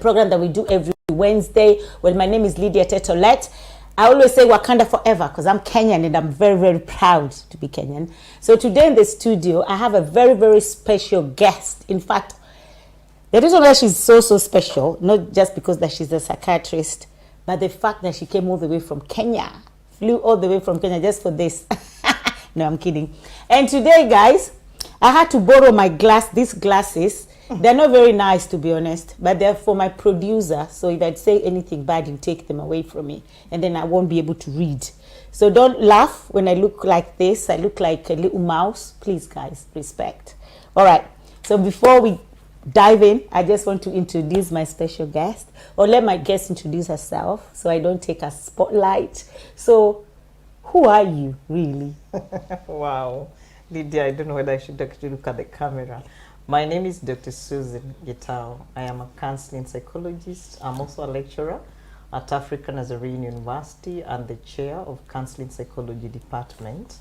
program that we do every Wednesday. Well, my name is Lydia Tetolet. I always say Wakanda forever because I'm Kenyan and I'm very, very proud to be Kenyan. So today in the studio, I have a very, very special guest. In fact, the reason why she's so special, not just because that she's a psychiatrist, but the fact that she came all the way from Kenya, flew all the way from Kenya just for this. No, I'm kidding. And today, guys, I had to borrow my these glasses. They're not very nice, to be honest, but they're for my producer. So if I'd say anything bad, you take them away from me, and then I won't be able to read. So don't laugh when I look like this. I look like a little mouse. Please, guys, respect. All right. So before we dive in, I just want to introduce my special guest, or let my guest introduce herself so I don't take a spotlight. So who are you, really? Wow. Lydia, I don't know whether I should actually look at the camera. My name is Dr. Susan Gitau. I am a counseling psychologist. I'm also a lecturer at African Nazarene University and the chair of counseling psychology department.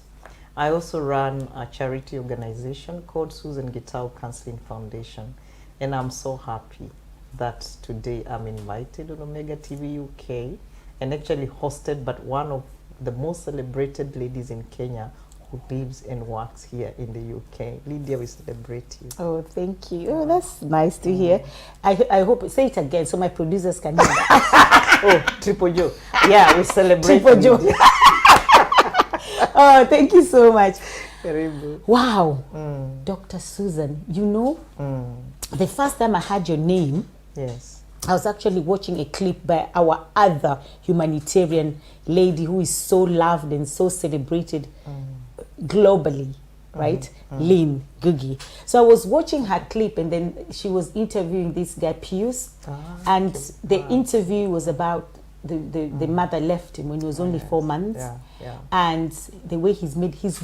I also run a charity organization called Susan Gitau Counseling Foundation. And I'm so happy that today I'm invited on Omega TV UK and actually hosted by one of the most celebrated ladies in Kenya who lives and works here in the UK. Lydia, we celebrate you. Oh, thank you. Oh, that's nice to hear. I hope, say it again so my producers can hear that. Oh, Triple Joe. Yeah, we celebrate Triple Joe. Oh, thank you so much. Very good. Wow. Dr. Susan, you know, the first time I heard your name, yes, I was actually watching a clip by our other humanitarian lady who is so loved and so celebrated globally, right? Lynn Gugi. So I was watching her clip, and then she was interviewing this guy Pius, and the interview was about the mother left him when he was only 4 months, and the way he's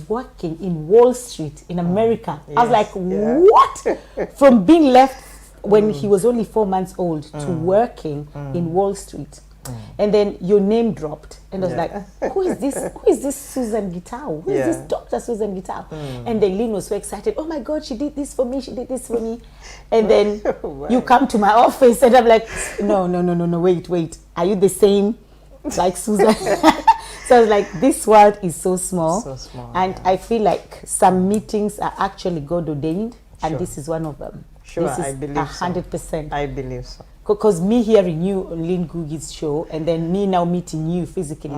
working in Wall Street in America. I was like, what? From being left when he was only 4 months old to working in Wall Street. And then your name dropped, and I was like, who is this? Who is this Susan Gitau? Who is this Dr. Susan Gitau? And then Lynn was so excited. Oh my God, she did this for me. She did this for me. And then you come to my office, and I'm like, no, wait. Are you the same like Susan? So I was like, this world is so small. So small. And I feel like some meetings are actually God ordained, and this is one of them. Sure, this is I believe 100%. I believe so. Because me hearing you on Lynn Gugi's show, and then me now meeting you physically,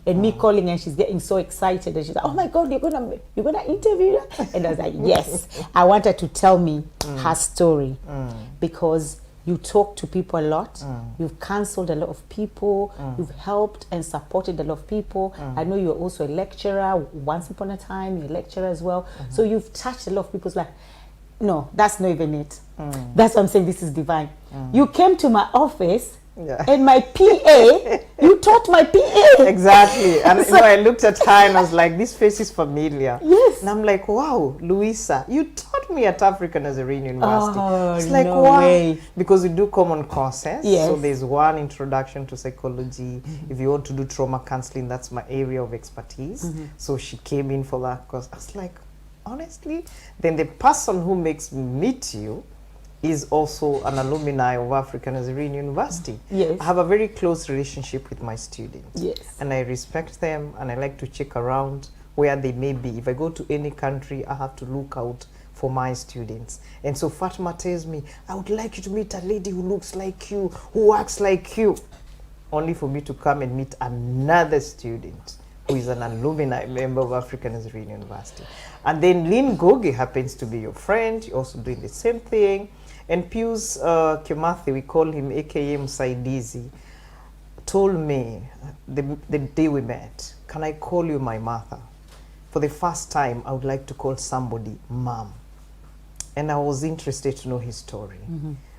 and me calling, and she's getting so excited, and she's like, "Oh my God, you're gonna interview her?" And I was like, "Yes." I want her to tell me her story, because you talk to people a lot, you've counseled a lot of people, you've helped and supported a lot of people. I know you're also a lecturer. Once upon a time, you're a lecturer as well. So you've touched a lot of people's life. No, that's not even it. That's what I'm saying. This is divine. You came to my office, and my PA, you taught my PA. Exactly. And so, I looked at her and I was like, this face is familiar. Yes. And I'm like, wow, Luisa, you taught me at African Nazarene University. Oh, it's like, no wow. way. Because we do common courses. Yes. So there's one introduction to psychology. If you want to do trauma counseling, that's my area of expertise. So she came in for that course. I was like, honestly, then the person who makes me meet you is also an alumni of African Nazarene University. Yes. I have a very close relationship with my students. Yes. And I respect them, and I like to check around where they may be. If I go to any country, I have to look out for my students. And so Fatima tells me, I would like you to meet a lady who looks like you, who works like you. Only for me to come and meet another student who is an alumni member of African Nazarene University. And then Lynn Gugi happens to be your friend. You're also doing the same thing. And Pius Kimathi, we call him AKA Msaidizi, told me the day we met, can I call you my mother? For the first time, I would like to call somebody mom. And I was interested to know his story.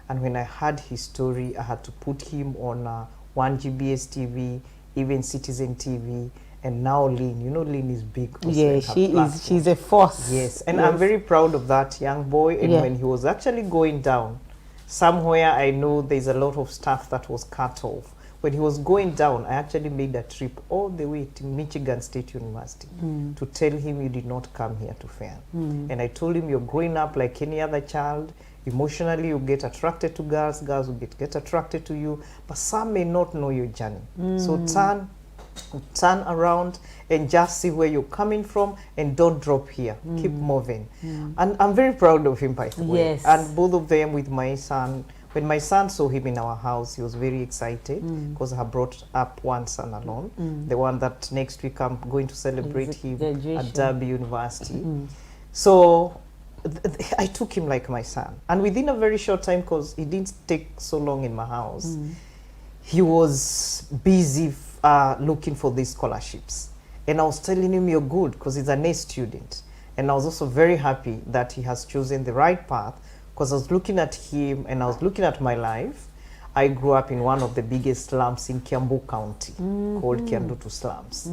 And when I heard his story, I had to put him on 1GBS TV, even Citizen TV, and now Lynn. You know, Lynn is big. Yeah, she is. She's a force. Yes, and I'm very proud of that young boy. And when he was actually going down, somewhere I know there's a lot of stuff that was cut off. When he was going down, I actually made a trip all the way to Michigan State University to tell him you did not come here to fail. And I told him you're growing up like any other child. Emotionally, you get attracted to girls. Girls will get attracted to you. But some may not know your journey. So turn around and just see where you're coming from, and don't drop here. Keep moving. And I'm very proud of him, by the way. Yes. And both of them with my son. When my son saw him in our house, he was very excited because I have brought up one son alone, the one that next week I'm going to celebrate him at Derby University. So I took him like my son. And within a very short time, because he didn't take so long in my house, he was busy looking for these scholarships. And I was telling him, you're good, because he's an A student. And I was also very happy that he has chosen the right path, because I was looking at him and I was looking at my life. I grew up in one of the biggest slums in Kiambu County, called Kiandutu slums.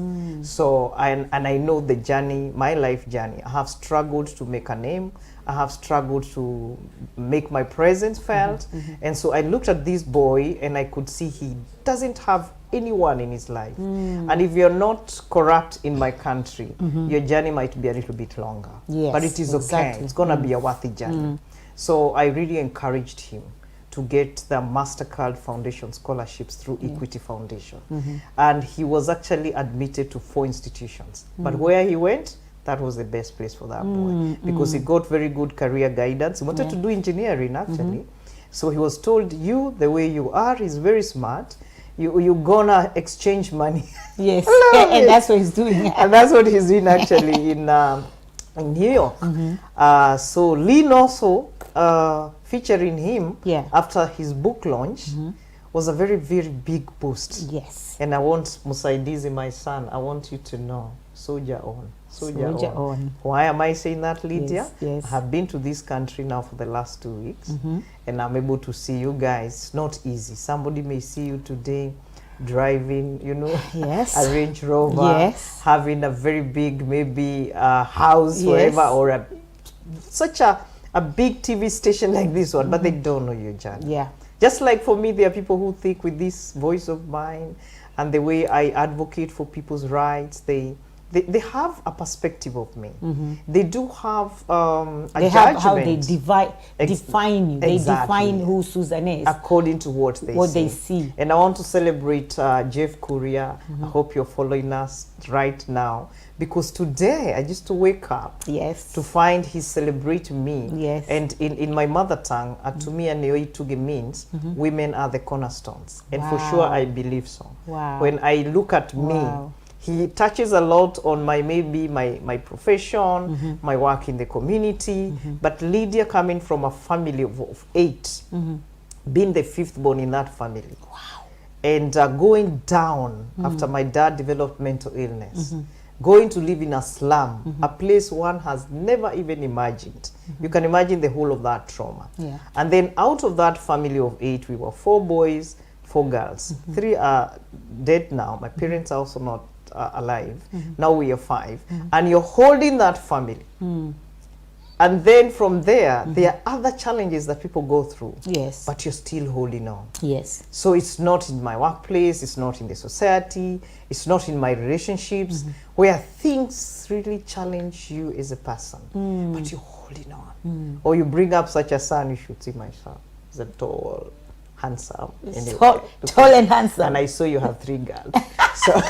So, and I know the journey, my life journey. I have struggled to make a name. I have struggled to make my presence felt. And so I looked at this boy and I could see he doesn't have anyone in his life. And if you're not corrupt in my country, your journey might be a little bit longer. Yes, but it is okay. It's going to be a worthy journey. So I really encouraged him to get the MasterCard Foundation scholarships through Equity Foundation. And he was actually admitted to 4 institutions. But where he went, that was the best place for that boy, because he got very good career guidance. He wanted to do engineering, actually. So he was told, you, the way you are, is very smart. You're gonna exchange money. Yes, and that's what he's doing. And that's what he's doing, actually, in New York. So Lynn also, featuring him after his book launch, was a very, very big boost. Yes. And I want Musaidizi, my son, I want you to know, soldier on. Soldier on. Why am I saying that, Lydia? Yes. I have been to this country now for the last 2 weeks, and I'm able to see you guys. It's not easy. Somebody may see you today driving, you know, a Range Rover, having a very big, maybe house, wherever, or such a big TV station like this one, but they don't know your journey. Yeah. Just like for me, there are people who think with this voice of mine and the way I advocate for people's rights, they have a perspective of me. They do have a they judgment. have how they define you. They define who Susan is according to what they see. And I want to celebrate Jeff Korea. I hope you're following us right now, because today I just wake up to find he's celebrating me. And in my mother tongue, Atumi and Neoituge means women are the cornerstones. And for sure I believe so. When I look at me, he touches a lot on my profession, my work in the community. But Lydia, coming from a family of 8, being the 5th born in that family, and going down after my dad developed mental illness, going to live in a slum, a place one has never even imagined. You can imagine the whole of that trauma. And then out of that family of 8, we were 4 boys, 4 girls. 3 are dead now. My parents are also not alive. Now we are 5. And you're holding that family. And then from there, there are other challenges that people go through. But you're still holding on. So it's not in my workplace, it's not in the society, it's not in my relationships, where things really challenge you as a person. But you're holding on. Or you bring up such a son, you should see my son. He's a tall, handsome. Tall and handsome. And I saw you have 3 girls. So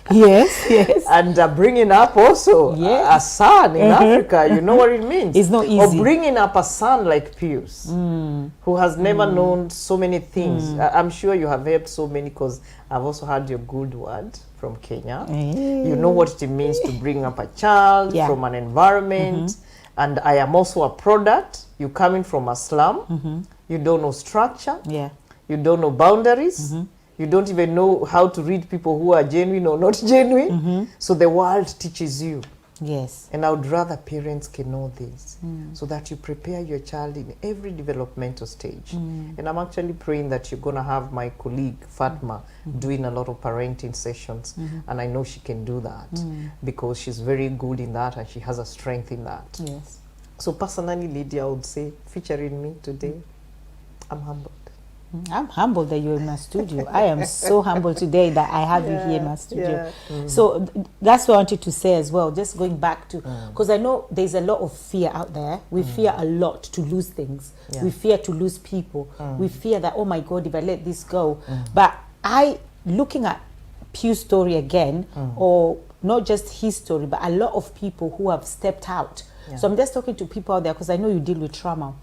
and bringing up also a son in Africa, you know what it means. It's not easy. Or bringing up a son like Pius, who has never known so many things. I'm sure you have helped so many, because I've also heard your good word from Kenya. You know what it means to bring up a child from an environment. And I am also a product. You coming from a slum, you don't know structure, you don't know boundaries, you don't even know how to read people who are genuine or not genuine. So the world teaches you. And I would rather parents can know this, so that you prepare your child in every developmental stage. And I'm actually praying that you're going to have my colleague Fatma doing a lot of parenting sessions. And I know she can do that, because she's very good in that and she has a strength in that. So personally, Lydia, I would say, featuring me today, I'm humbled. I'm humbled that you're in my studio. I am so humbled today that I have you here in my studio. So that's what I wanted to say as well. Just going back to, because I know there's a lot of fear out there. We fear a lot to lose things. We fear to lose people. We fear that, oh my God, if I let this go. But looking at Pew's story again, or not just his story, but a lot of people who have stepped out. So I'm just talking to people out there because I know you deal with trauma.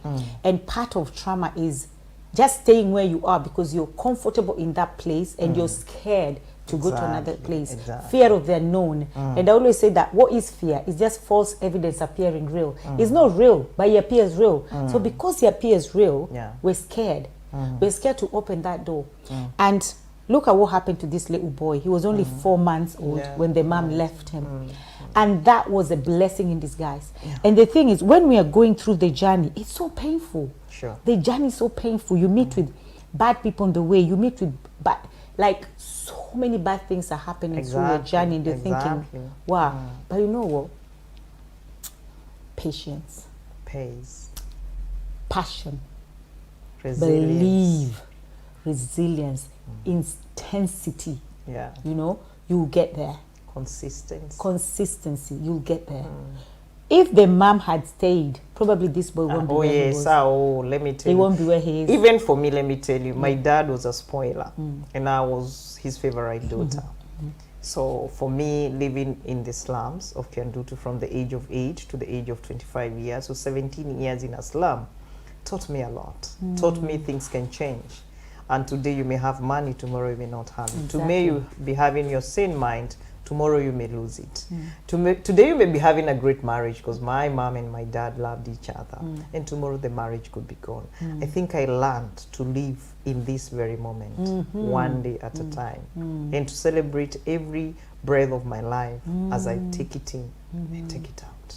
And part of trauma is just staying where you are because you're comfortable in that place and you're scared to go to another place. Fear of the unknown. And I always say that what is fear? It's just false evidence appearing real. It's not real, but it appears real. So because it appears real, we're scared. We're scared to open that door. And look at what happened to this little boy. He was only 4 months old when the mom left him. And that was a blessing in disguise. And the thing is, when we are going through the journey, it's so painful. The journey is so painful. You meet with bad people on the way. You meet with bad, like so many bad things are happening through your journey. And you're thinking, wow. But you know what? Patience. Pays. Passion. Resilience. Believe. Resilience. Intensity. You know, you'll get there. Consistency. You'll get there. If the mom had stayed, probably this boy won't be where he was. Let me tell you. He won't be where he is. Even for me, let me tell you, my dad was a spoiler, and I was his favorite daughter. So for me, living in the slums of Kiandutu from the age of 8 to the age of 25 years, so 17 years in a slum, taught me a lot. Taught me things can change. And today you may have money, tomorrow you may not have it. Today you be having your sane mind, tomorrow you may lose it. Today you may be having a great marriage because my mom and my dad loved each other, and tomorrow the marriage could be gone. I think I learned to live in this very moment, one day at a time, and to celebrate every breath of my life as I take it in and take it out.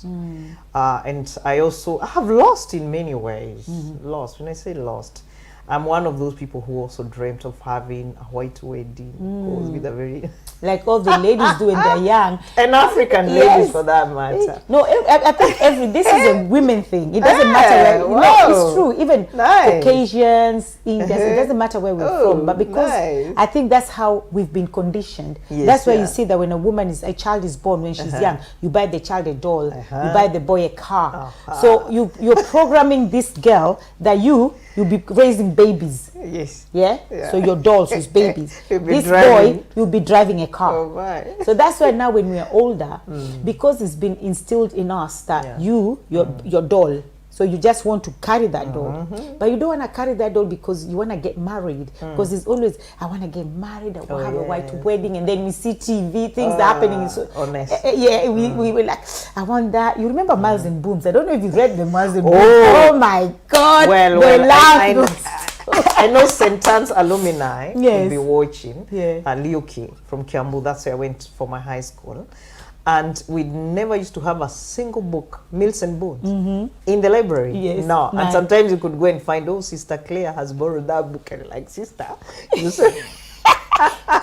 And I have lost in many ways. Lost. When I say lost, I'm one of those people who also dreamt of having a white wedding with a very like all the ladies do when they're young, and African ladies for that matter. No, I think this is a women thing. It doesn't matter where, it's true. Even Caucasians, Indians, it doesn't matter where we're from. But because I think that's how we've been conditioned. That's why you see that when a child is born, when she's young, you buy the child a doll, you buy the boy a car. So you're programming this girl that you'll be raising babies. So your dolls is babies. This boy, you'll be driving a car. So that's why now when we are older, because it's been instilled in us that your doll, so you just want to carry that doll, but you don't want to carry that doll because you want to get married, because it's always, I want to get married, I want to have a white wedding, and then we see TV things happening. So we were like, I want that. You remember Miles and Booms? I don't know if you read the Miles and Booms. Oh my God, I know St. Anne's alumni will be watching. Leo King from Kiambu, that's where I went for my high school. And we never used to have a single book, Mills and Bones, in the library. No. And sometimes you could go and find, Sister Claire has borrowed that book. And like, sister, you say,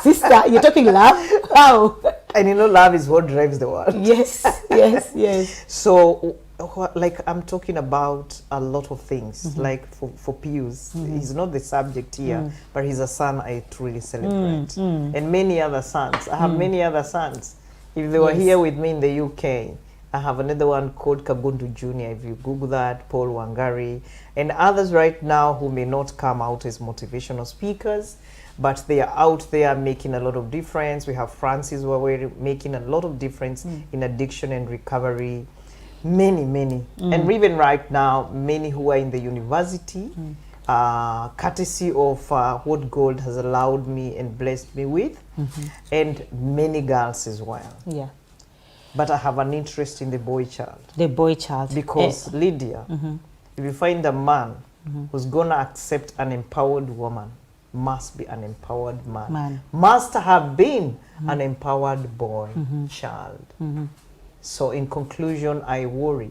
sister, you're talking love? How? And you know, love is what drives the world. Yes. So, like, I'm talking about a lot of things. Like for Pius, he's not the subject here, but he's a son I truly celebrate. And many other sons. I have many other sons. If they were here with me in the UK, I have another one called Kabundu Jr. If you Google that, Paul Wangari, and others right now who may not come out as motivational speakers, but they are out there making a lot of difference. We have Francis who are making a lot of difference in addiction and recovery. Many. And even right now, many who are in the university, courtesy of what God has allowed me and blessed me with, and many girls as well. But I have an interest in the boy child. The boy child. Because Lydia, if you find a man who's going to accept an empowered woman, must be an empowered man. Must have been an empowered boy child. So in conclusion, I worry,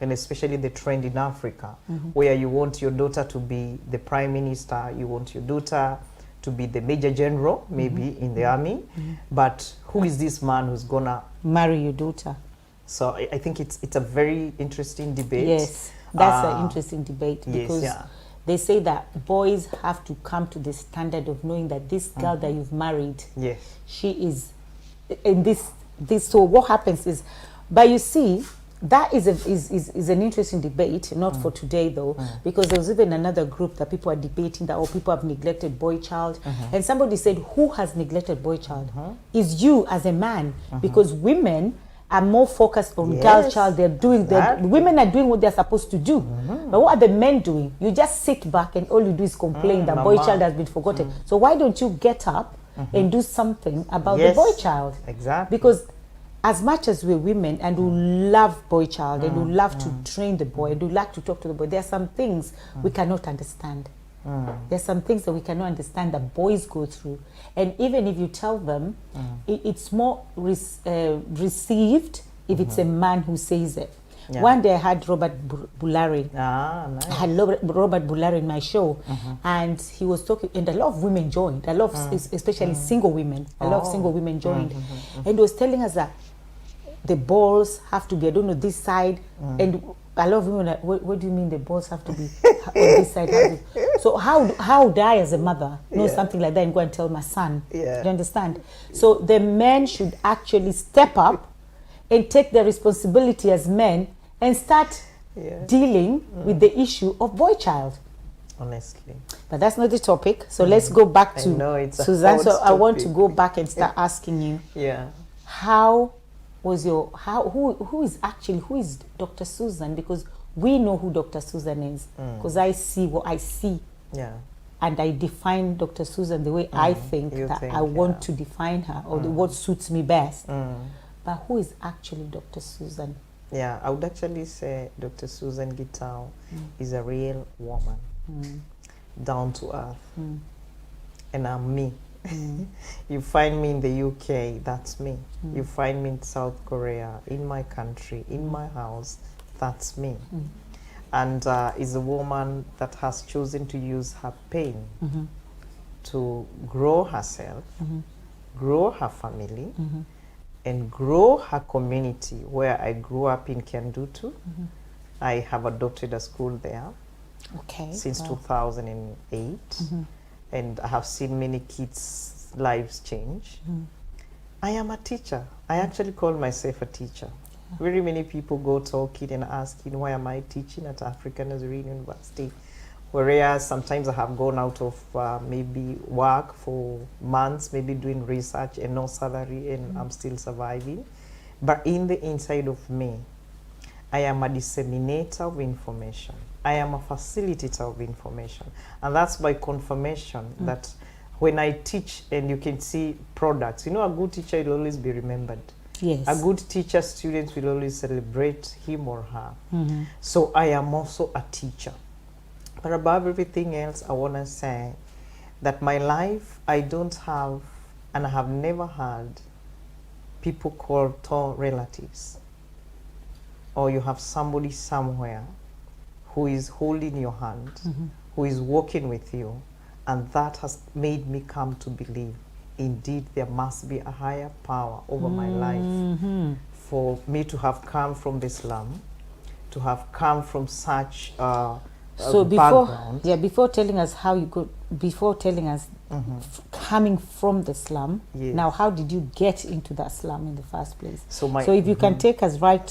and especially the trend in Africa, where you want your daughter to be the prime minister, you want your daughter to be the major general, maybe in the army, but who is this man who's gonna marry your daughter? So I think it's a very interesting debate. Yes, that's an interesting debate, because they say that boys have to come to the standard of knowing that this girl that you've married, Yes. she is in this. So what happens is, but you see, that is an interesting debate, not for today though, because there was even another group that people are debating that, people have neglected boy child, and somebody said, who has neglected boy child? Is you as a man, because women are more focused on girl child. They're doing women are doing what they're supposed to do, but what are the men doing? You just sit back and all you do is complain that boy child has been forgotten. So why don't you get up and do something about the boy child? Exactly. Because as much as we're women and we love boy child and we love to train the boy and we like to talk to the boy, there are some things we cannot understand. There's some things that we cannot understand that boys go through, and even if you tell them, it's more received if it's a man who says it. One day I had Robert Bulari. Nice. I had Robert Bulari in my show, and he was talking, and a lot of women joined. A lot of, especially single women. A lot of single women joined, and he was telling us that the balls have to be, I don't know, this side, and a lot of women are, what do you mean the balls have to be on this side? So how would I as a mother know something like that and go and tell my son? Do you understand? So the men should actually step up and take their responsibility as men and start dealing with the issue of boy child. Honestly. But that's not the topic. So let's go back to Suzanne. So I want to go back and start asking you. How was your who is Dr. Susan? Because we know who Dr. Susan is. Because I see what I see. And I define Dr. Susan the way I think I want to define her, or what suits me best. But who is actually Dr. Susan? I would actually say Dr. Susan Gitau is a real woman, down to earth, and I'm me. You find me in the UK, that's me. You find me in South Korea, in my country, in my house, that's me. And is a woman that has chosen to use her pain to grow herself, grow her family, and grow her community. Where I grew up in Kendutu, I have adopted a school there since 2008, and I have seen many kids' lives change. I am a teacher. I actually call myself a teacher. Very many people go talking and asking, why am I teaching at African Nazarene University? Whereas sometimes I have gone out of maybe work for months, maybe doing research and no salary, and I'm still surviving. But in the inside of me, I am a disseminator of information. I am a facilitator of information. And that's by confirmation that when I teach, and you can see products, you know, a good teacher will always be remembered. A good teacher, students will always celebrate him or her. So I am also a teacher. But above everything else, I want to say that my life, I don't have, and I have never had, people called tall relatives. Or you have somebody somewhere who is holding your hand, who is walking with you, and that has made me come to believe, indeed, there must be a higher power over my life for me to have come from the slum, to have come from such so background. before telling us how you go, before telling us coming from the slum, now how did you get into that slum in the first place? So if you can take us right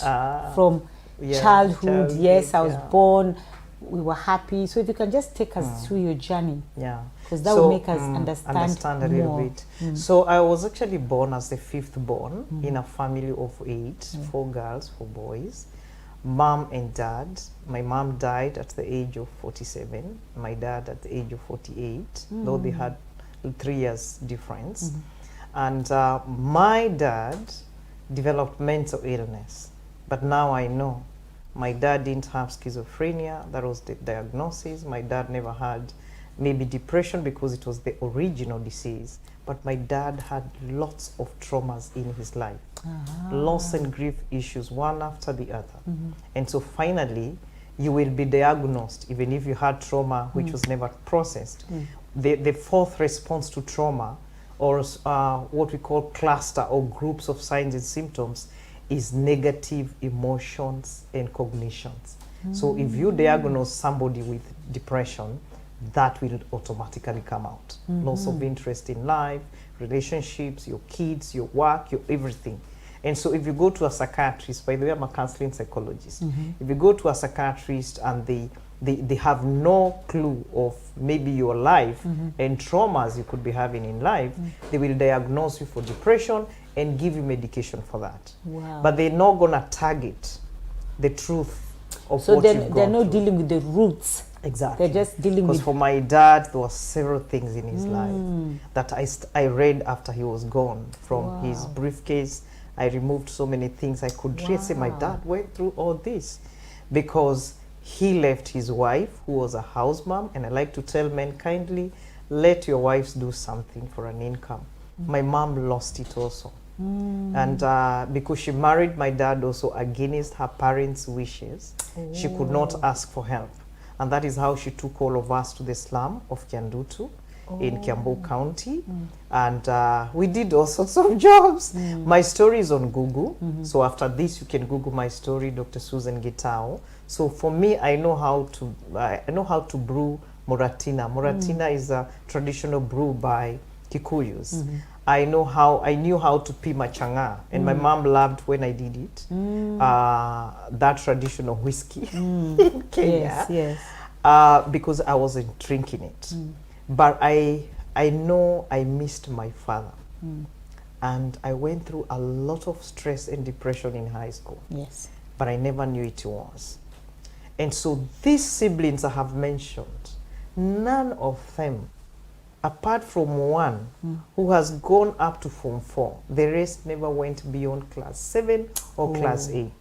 from childhood, I was born, we were happy. So if you can just take us through your journey, because that will make us understand a little bit. So I was actually born as the fifth born in a family of 8, 4 girls, 4 boys. Mom and dad. My mom died at the age of 47. My dad at the age of 48, though they had 3 years difference. And my dad developed mental illness. But now I know my dad didn't have schizophrenia. That was the diagnosis. My dad never had maybe depression because it was the original disease. But my dad had lots of traumas in his life. Loss and grief issues, one after the other. And so finally, you will be diagnosed, even if you had trauma which was never processed. The fourth response to trauma, or what we call cluster or groups of signs and symptoms, is negative emotions and cognitions. So if you diagnose somebody with depression, that will automatically come out. Loss of interest in life, relationships, your kids, your work, your everything. And so if you go to a psychiatrist, by the way, I'm a counseling psychologist. If you go to a psychiatrist and they have no clue of maybe your life and traumas you could be having in life, they will diagnose you for depression and give you medication for that. Wow. But they're not going to target the truth of So what they're you've gone not through. dealing with the roots. Exactly. They're just dealing Because with... for my dad, there were several things in his life that I read after he was gone. From his briefcase, I removed so many things. I could really say my dad went through all this because he left his wife, who was a house mom. And I like to tell men kindly, let your wives do something for an income. My mom lost it also. And because she married my dad also against her parents' wishes, she could not ask for help. And that is how she took all of us to the slum of Kiandutu in Kiambu County. And we did all sorts of jobs. My story is on Google. So after this, you can Google my story, Dr. Susan Gitau. So for me, I know how to brew Moratina. Moratina is a traditional brew by Kikuyus. I knew how to pee machanga, and my mom loved when I did it. That traditional whiskey in Kenya. Yes, yes. Because I wasn't drinking it. But I know I missed my father. And I went through a lot of stress and depression in high school. Yes. But I never knew it was. And so these siblings I have mentioned, none of them, apart from one who has gone up to Form 4, the rest never went beyond Class 7 or Class 8.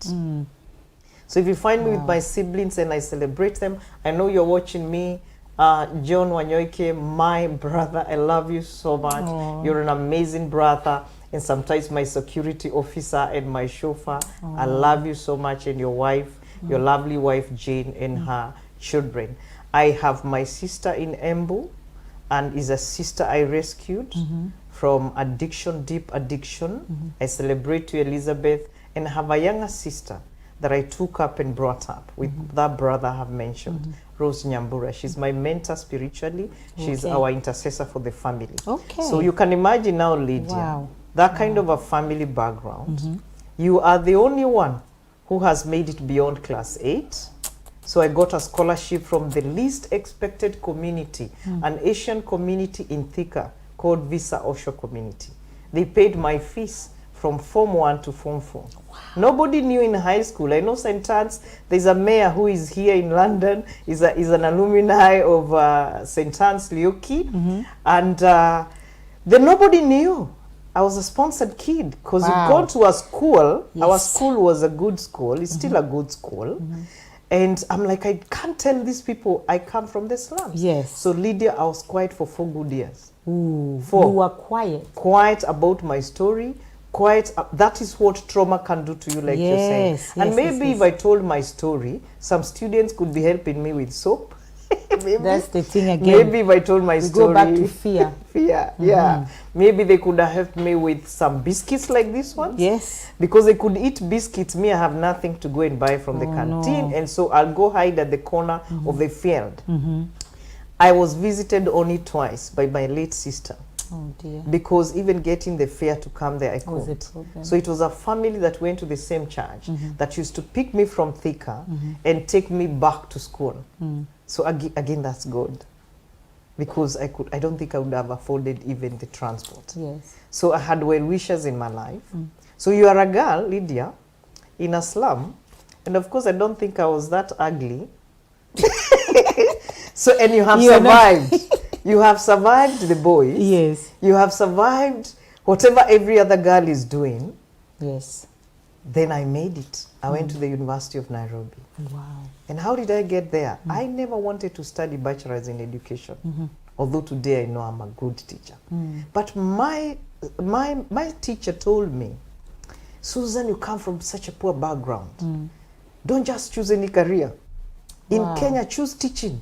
So if you find me with my siblings and I celebrate them, I know you're watching me, John Wanyoike, my brother, I love you so much. You're an amazing brother. And sometimes my security officer and my chauffeur, I love you so much, and your wife, your lovely wife Jane, and her children. I have my sister in Embu, and is a sister I rescued from addiction, deep addiction. I celebrate you, Elizabeth, and have a younger sister that I took up and brought up with that brother I have mentioned, Rose Nyambura. She's my mentor spiritually. She's our intercessor for the family. Okay. So you can imagine now, Lydia, that kind of a family background. You are the only one who has made it beyond Class 8. So I got a scholarship from the least expected community, an Asian community in Thika called Visa Osho Community. They paid my fees from Form 1 to Form 4. Nobody knew in high school. I know St. Anne's, there's a mayor who is here in London, is an alumni of St. Anne's Leoki. And then nobody knew I was a sponsored kid because you go to a school. Our school was a good school. It's still a good school. And I'm like, I can't tell these people I come from the slums. Yes. So Lydia, I was quiet for 4 good years. Ooh, 4. you were quiet. Quiet about my story. Quiet. That is what trauma can do to you, like you're saying. And maybe if I told my story, some students could be helping me with soap. Maybe. That's the thing again. Maybe if I told my story. Go back to fear. Fear, yeah. Maybe they could have helped me with some biscuits like this one. Yes. Because they could eat biscuits. Me, I have nothing to go and buy from the canteen. And so I'll go hide at the corner of the field. I was visited only twice by my late sister. Oh dear. Because even getting the fare to come there, I couldn't. Was a problem. So it was a family that went to the same church that used to pick me from Thika and take me back to school. So again, that's good. Because I don't think I would have afforded even the transport. Yes. So I had well-wishers in my life. So you are a girl, Lydia, in a slum. And of course, I don't think I was that ugly. So, and you have survived. You have survived the boys. Yes. You have survived whatever every other girl is doing. Yes. Then I made it. I went to the University of Nairobi. Wow. And how did I get there? I never wanted to study bachelor's in education. Although today I know I'm a good teacher. But my teacher told me, Susan, you come from such a poor background. Don't just choose any career. In Kenya, choose teaching.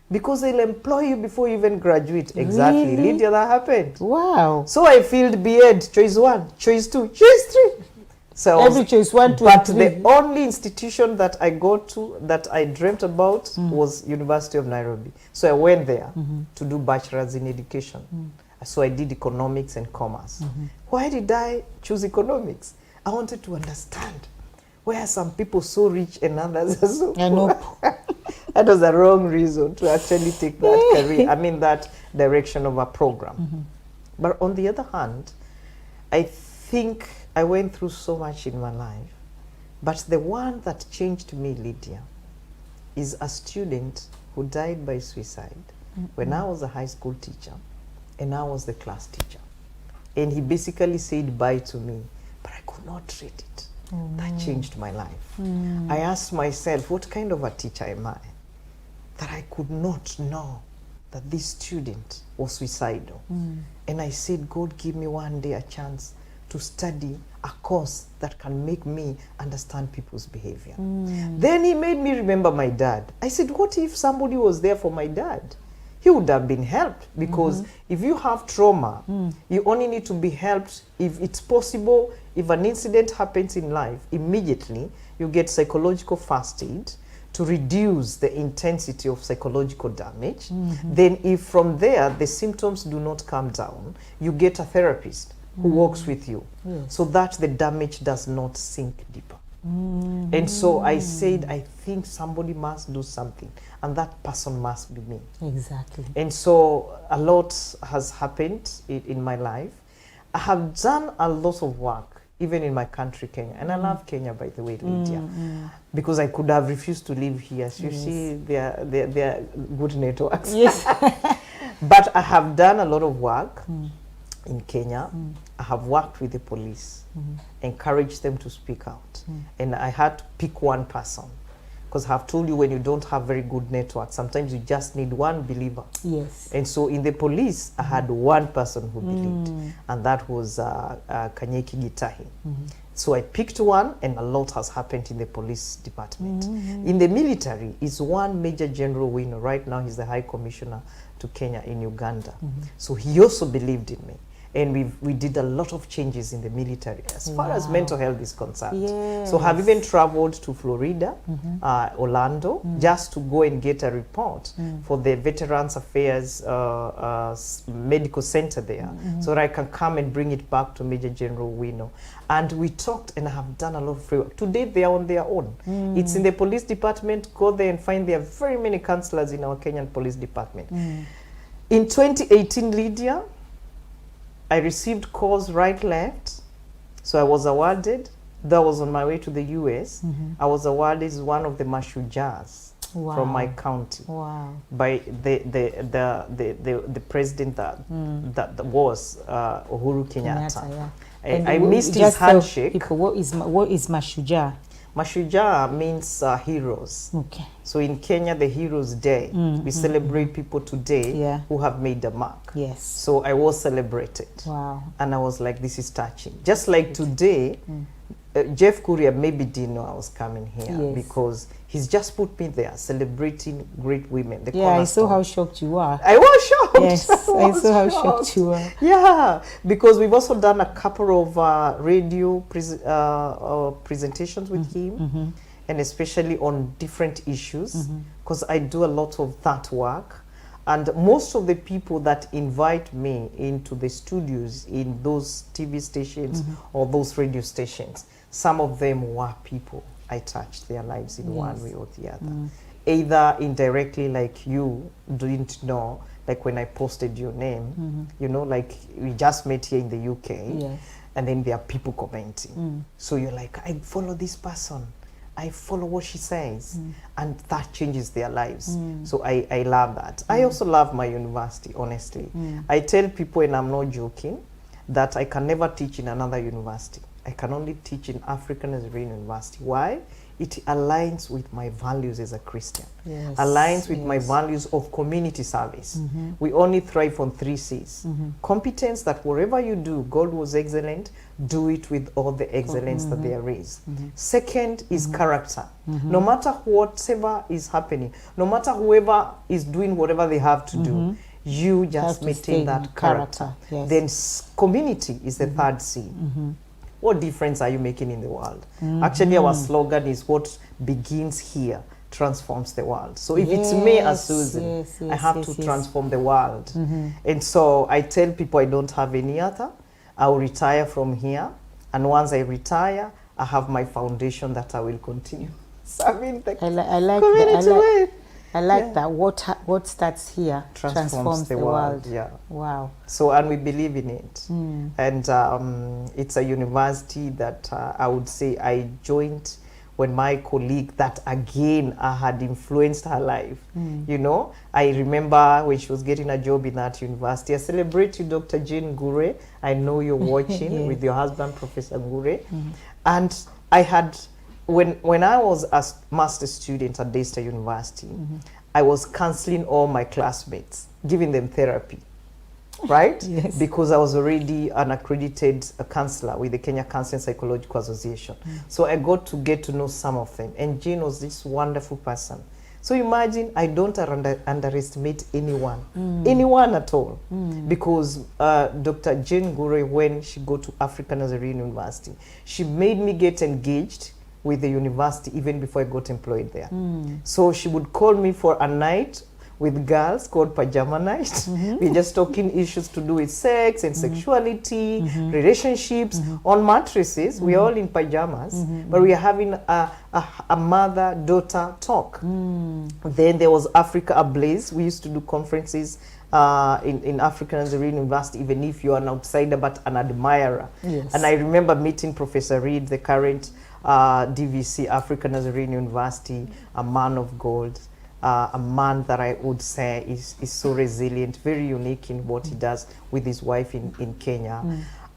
Because they'll employ you before you even graduate. Exactly. Really? Lydia, that happened. Wow. So I filled B.Ed, choice 1, choice 2, choice 3. So every choice, 1, 2, but 3. the only institution that I go to that I dreamt about was University of Nairobi. So I went there to do bachelor's in education. So I did economics and commerce. Why did I choose economics? I wanted to understand why are some people so rich and others are so poor. That was the wrong reason to actually take that career, I mean that direction of a program. But on the other hand, I think I went through so much in my life, but the one that changed me, Lydia, is a student who died by suicide when I was a high school teacher and I was the class teacher. And he basically said bye to me, but I could not read it. That changed my life. I asked myself, what kind of a teacher am I? That I could not know that this student was suicidal. And I said, God, give me one day a chance to study a course that can make me understand people's behavior. Then he made me remember my dad. I said, what if somebody was there for my dad? He would have been helped, because if you have trauma, you only need to be helped if it's possible. If an incident happens in life, immediately you get psychological first aid to reduce the intensity of psychological damage. Then if from there the symptoms do not come down, you get a therapist who works with you so that the damage does not sink deeper. And so I said, I think somebody must do something, and that person must be me. Exactly. And so a lot has happened in my life. I have done a lot of work, even in my country, Kenya. And I love Kenya, by the way, Lydia, because I could have refused to live here. As you see, there are good networks. Yes. But I have done a lot of work in Kenya. I have worked with the police, encouraged them to speak out. And I had to pick one person, because I have told you, when you don't have very good network, sometimes you just need one believer. Yes. And so in the police, I had one person who believed, and that was Kanyeki Gitau. So I picked one, and a lot has happened in the police department. In the military, is one Major General Wino. Right now, he's the High Commissioner to Kenya in Uganda. So he also believed in me. And we did a lot of changes in the military as far as mental health is concerned. Yes. So I've even traveled to Florida, Orlando, just to go and get a report for the Veterans Affairs medical center there, so that I can come and bring it back to Major General Wino. And we talked, and I have done a lot of free work. Today they are on their own. It's in the police department. Go there and find there are very many counselors in our Kenyan police department. In 2018, Lydia, I received calls right, left. So I was awarded. That was on my way to the US. I was awarded as one of the Mashujas from my county by the president that was Uhuru Kenyatta. I missed his handshake. What is Mashuja? Mashujaa means heroes. Okay. So in Kenya, the Heroes Day, we celebrate people today who have made a mark. Yes. So I was celebrated. Wow. And I was like, this is touching. Just like today, Jeff Kuria maybe didn't know I was coming here because he's just put me there celebrating great women. The I saw how shocked you are. I was shocked. Yes, I saw how shocked you are. Yeah, because we've also done a couple of radio presentations with him, and especially on different issues, because I do a lot of that work. And most of the people that invite me into the studios in those TV stations or those radio stations, some of them were people I touched their lives in one way or the other. Either indirectly, like you didn't know, like when I posted your name, you know, like we just met here in the UK, and then there are people commenting. So you're like, I follow this person. I follow what she says, and that changes their lives. So I love that. I also love my university, honestly. I tell people, and I'm not joking, that I can never teach in another university. I can only teach in African Nazarene University. Why? It aligns with my values as a Christian. Aligns with my values of community service. We only thrive on 3 C's. Competence, that wherever you do, God was excellent, do it with all the excellence that there is. Second is character. No matter whatever is happening, no matter whoever is doing whatever they have to do, you just maintain that character. Then community is the 3rd C. what difference are you making in the world? Actually, our slogan is what begins here transforms the world. So if it's me as Susan, I have to transform the world. And so I tell people I don't have any other. I'll retire from here. And once I retire, I have my foundation that I will continue serving the community. I like that. What starts here transforms the world. Yeah. Wow. So, and we believe in it. And it's a university that I would say I joined when my colleague that again I had influenced her life. You know, I remember when she was getting a job in that university. I celebrate you, Dr. Jane Gure. I know you're watching with your husband, Professor Gure. And I had, when I was a master's student at Daystar University, I was counseling all my classmates, giving them therapy. Right? Yes. Because I was already an accredited counselor with the Kenya Counseling Psychological Association. So I got to know some of them. And Jane was this wonderful person. So imagine, I don't underestimate anyone, anyone at all. Because Dr. Jane Gure, when she go to African Nazarene University, she made me get engaged with the university even before I got employed there. So she would call me for a night with girls called pajama night. We're just talking issues to do with sex and sexuality, relationships, on mattresses. We're all in pajamas, but we are having a mother-daughter talk. Then there was Africa Ablaze. We used to do conferences in African Nazarene University, even if you're an outsider but an admirer. Yes. And I remember meeting Professor Reed, the current DVC, African Nazarene University, a man of gold. A man that I would say is so resilient, very unique in what he does with his wife in Kenya.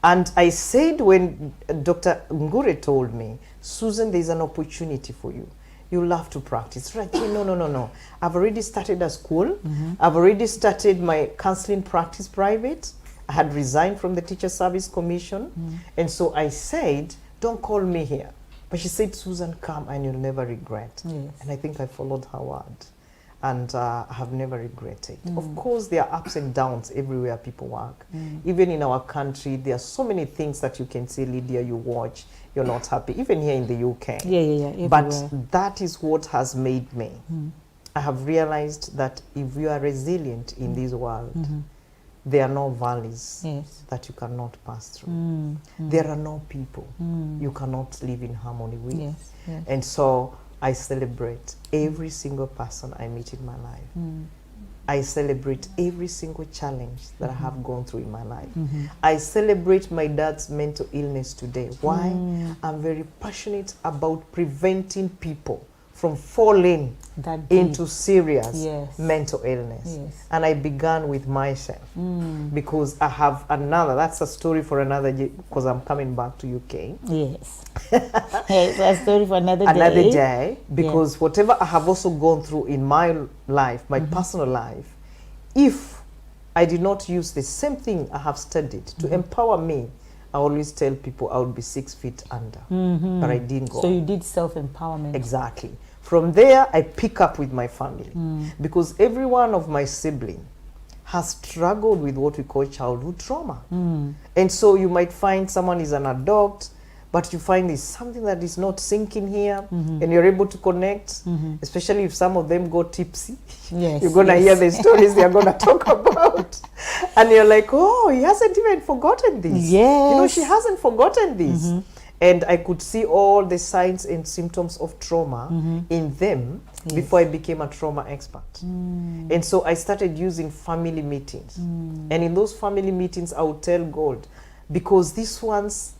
And I said when Dr. Ngure told me, Susan, there's an opportunity for you. You'll have to practice. Right? No. I've already started a school. I've already started my counseling practice private. I had resigned from the Teacher Service Commission. And so I said, don't call me here. But she said, Susan, come and you'll never regret. Yes. And I think I followed her word. And I have never regretted. Of course, there are ups and downs everywhere people work. Even in our country, there are so many things that you can say, Lydia, you watch, you're not happy. Even here in the UK. Yeah. But that is what has made me. I have realized that if you are resilient in this world, there are no valleys that you cannot pass through. There are no people you cannot live in harmony with. Yes. And so I celebrate every single person I meet in my life. I celebrate every single challenge that I have gone through in my life. I celebrate my dad's mental illness today. Why? I'm very passionate about preventing people from falling into serious mental illness. And I began with myself because I have another, that's a story for another day, because I'm coming back to UK. Yes. It's a story for another day. Another day, because whatever I have also gone through in my life, my personal life, if I did not use the same thing I have studied to empower me, I always tell people I would be 6 feet under, but I didn't go. So you did self-empowerment. Exactly. From there, I pick up with my family because every one of my siblings has struggled with what we call childhood trauma. And so you might find someone is an adult, but you find there's something that is not sinking here, and you're able to connect, especially if some of them go tipsy. You're going to hear the stories they're going to talk about. And you're like, oh, he hasn't even forgotten this. Yes. You know, she hasn't forgotten this. And I could see all the signs and symptoms of trauma in them before I became a trauma expert. And so I started using family meetings. And in those family meetings, I would tell God, because these ones,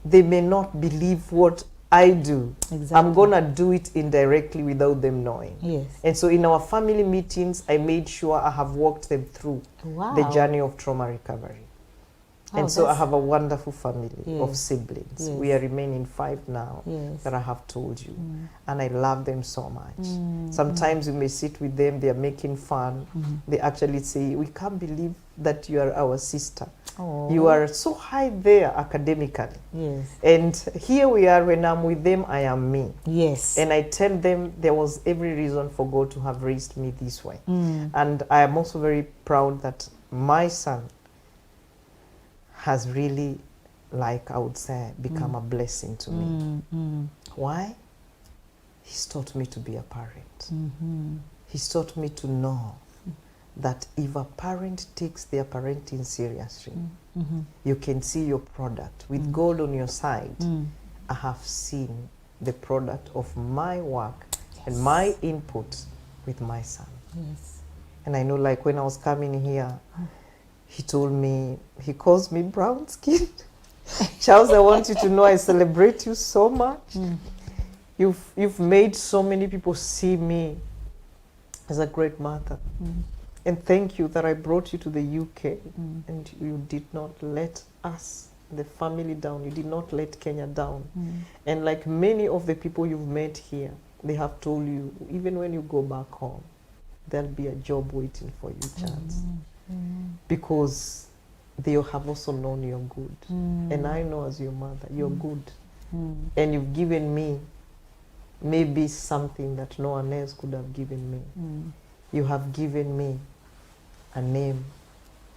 they may not believe what I do. Exactly. I'm going to do it indirectly without them knowing. Yes. And so in our family meetings, I made sure I have walked them through the journey of trauma recovery. And so I have a wonderful family of siblings. We are remaining 5 now that I have told you. And I love them so much. Sometimes you may sit with them, they are making fun. They actually say, we can't believe that you are our sister. You are so high there academically. And here we are, when I'm with them, I am me. And I tell them there was every reason for God to have raised me this way. And I am also very proud that my son has really like I would say, become a blessing to me. Why? He's taught me to be a parent. He's taught me to know that if a parent takes their parenting seriously, you can see your product. With God on your side, I have seen the product of my work and my input with my son. Yes. And I know, like, when I was coming here, he told me, he calls me brown skin. Charles, I want you to know I celebrate you so much. You've made so many people see me as a great mother. And thank you that I brought you to the UK and you did not let us, the family, down. You did not let Kenya down. And like many of the people you've met here, they have told you, even when you go back home, there'll be a job waiting for you, Charles. Because they have also known you're good. And I know as your mother, you're good. And you've given me maybe something that no one else could have given me. You have given me a name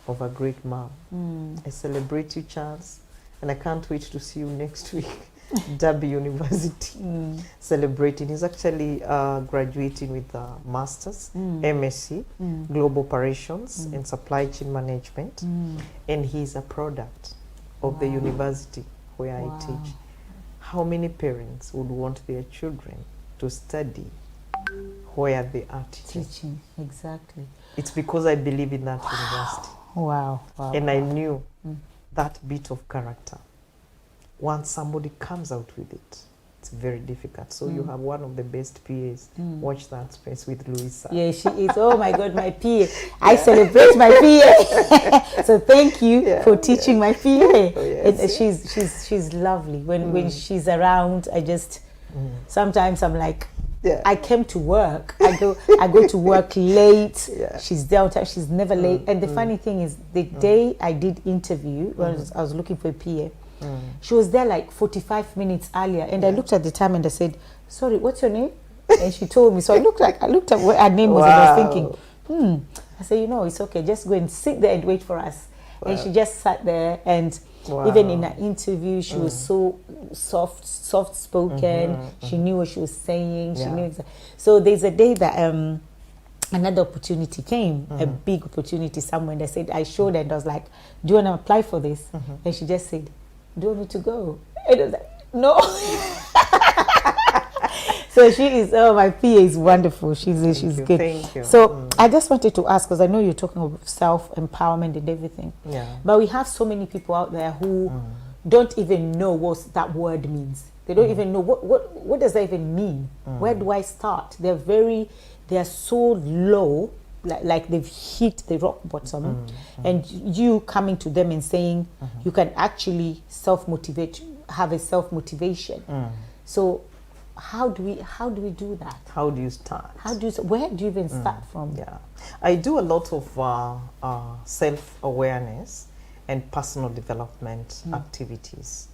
of a great mom. I celebrate you, Charles, and I can't wait to see you next week. Derby University, celebrating. He's actually graduating with a master's, MSc, Global Operations and Supply Chain Management, and he's a product of the university where I teach. How many parents would want their children to study where they are teaching? Exactly. It's because I believe in that university. Wow. And I knew that bit of character. Once somebody comes out with it, it's very difficult. So you have one of the best PAs. Watch that space with Louisa. Yeah, she is. Oh my God, my PA. I celebrate my PA. So thank you for teaching my PA. And she's lovely. When she's around, I just sometimes I'm like, I came to work. I go to work late. She's there on time. She's never late. And the funny thing is, the day I did interview, when I was looking for a PA, she was there like 45 minutes earlier, and I looked at the time and I said, "Sorry, what's your name?" And she told me. So I looked at where her name was, and I was thinking, I said, it's okay. Just go and sit there and wait for us. And she just sat there, and even in her interview, she was so soft spoken. She knew what she was saying. She knew exactly. So there's a day that another opportunity came, a big opportunity somewhere, and I said, I showed her and I was like, "Do you want to apply for this?" And she just said, "Do you want me to go?" And I was like, "No." So she is, my PA is wonderful. She's good. Thank you. So I just wanted to ask, because I know you're talking about self-empowerment and everything. But we have so many people out there who don't even know what that word means. They don't even know what does that even mean. Where do I start? They are so low, like they've hit the rock bottom, and you coming to them and saying you can actually self-motivate, have a self-motivation. So how do we do that? How do you start? Where do you even start from? I do a lot of self-awareness and personal development activities.